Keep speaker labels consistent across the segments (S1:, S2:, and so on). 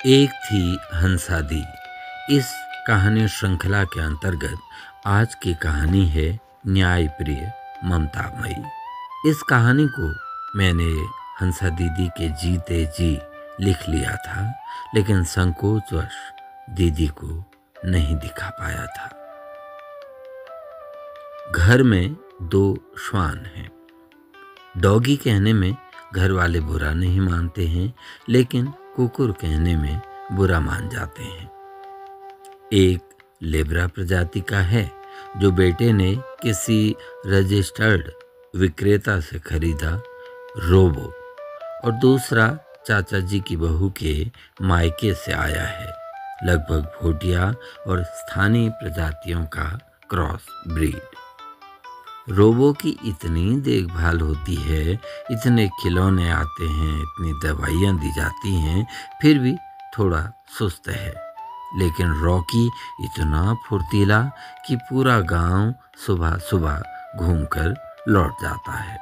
S1: एक थी हंसा दी। इस कहानी श्रृंखला के अंतर्गत आज की कहानी है न्यायप्रिय ममतामयी। इस कहानी को मैंने हंसा दीदी के जीते जी लिख लिया था, लेकिन संकोचवश दीदी को नहीं दिखा पाया था। घर में 2 श्वान हैं। डॉगी कहने में घर वाले बुरा नहीं मानते हैं, लेकिन कुकुर कहने में बुरा मान जाते हैं। एक लेब्रा प्रजाति का है जो बेटे ने किसी रजिस्टर्ड विक्रेता से खरीदा रोबो, और दूसरा चाचा जी की बहू के मायके से आया है, लगभग भोटिया और स्थानीय प्रजातियों का क्रॉस ब्रीड। रोबो की इतनी देखभाल होती है, इतने खिलौने आते हैं, इतनी दवाइयाँ दी जाती हैं, फिर भी थोड़ा सुस्त है। लेकिन रॉकी इतना फुर्तीला कि पूरा गांव सुबह सुबह घूमकर लौट जाता है।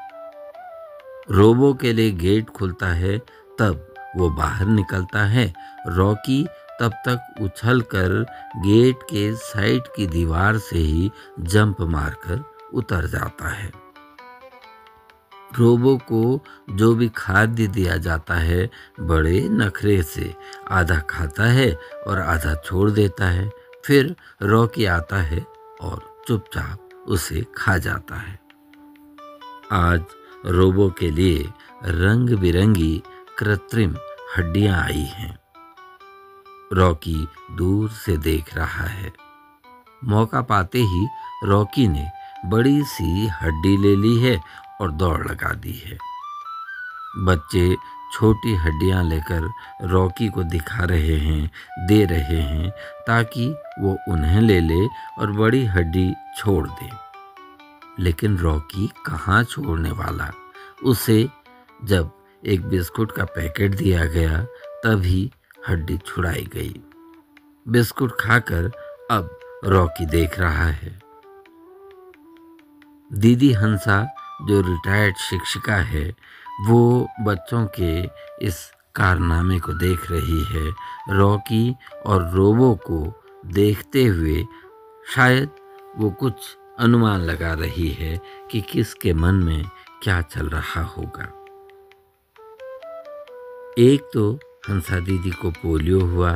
S1: रोबो के लिए गेट खुलता है, तब वो बाहर निकलता है। रॉकी तब तक उछलकर गेट के साइड की दीवार से ही जंप मारकर उतर जाता है। रोबो को जो भी खाद्य दिया जाता है, बड़े नखरे से आधा खाता है और आधा छोड़ देता है। फिर रॉकी आता है और चुपचाप उसे खा जाता है। आज रोबो के लिए रंग बिरंगी कृत्रिम हड्डियां आई हैं। रॉकी दूर से देख रहा है। मौका पाते ही रॉकी ने बड़ी सी हड्डी ले ली है और दौड़ लगा दी है। बच्चे छोटी हड्डियां लेकर रॉकी को दिखा रहे हैं, दे रहे हैं, ताकि वो उन्हें ले ले और बड़ी हड्डी छोड़ दे। लेकिन रॉकी कहाँ छोड़ने वाला। उसे जब एक बिस्कुट का पैकेट दिया गया, तभी हड्डी छुड़ाई गई। बिस्कुट खाकर अब रॉकी देख रहा है। दीदी हंसा, जो रिटायर्ड शिक्षिका है, वो बच्चों के इस कारनामे को देख रही है। रॉकी और रोबो को देखते हुए शायद वो कुछ अनुमान लगा रही है कि किसके मन में क्या चल रहा होगा। एक तो हंसा दीदी को पोलियो हुआ,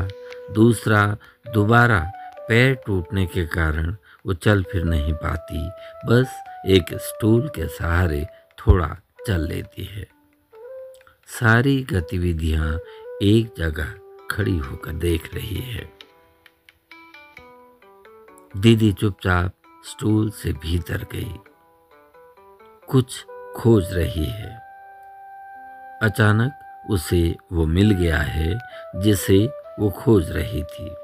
S1: दूसरा दोबारा पैर टूटने के कारण वो चल फिर नहीं पाती, बस एक स्टूल के सहारे थोड़ा चल लेती है। सारी गतिविधियां एक जगह खड़ी होकर देख रही है। दीदी चुपचाप स्टूल से भीतर गई, कुछ खोज रही है। अचानक उसे वो मिल गया है जिसे वो खोज रही थी।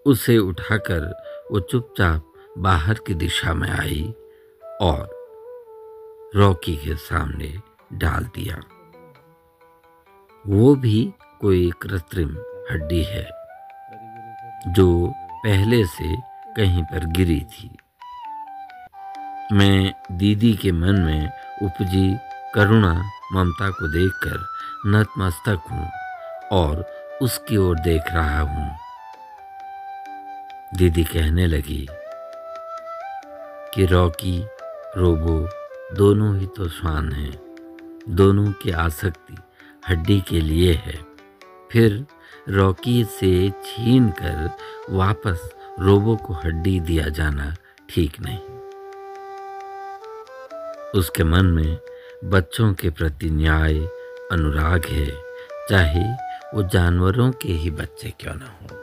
S1: उसे उठाकर वो चुपचाप बाहर की दिशा में आई और रॉकी के सामने डाल दिया। वो भी कोई कृत्रिम हड्डी है जो पहले से कहीं पर गिरी थी। मैं दीदी के मन में उपजी करुणा ममता को देखकर नतमस्तक हूँ और उसकी ओर देख रहा हूँ। दीदी कहने लगी कि रॉकी, रोबो दोनों ही तो श्वान हैं, दोनों की आसक्ति हड्डी के लिए है। फिर रॉकी से छीनकर वापस रोबो को हड्डी दिया जाना ठीक नहीं। उसके मन में बच्चों के प्रति न्याय, अनुराग है, चाहे वो जानवरों के ही बच्चे क्यों न हों।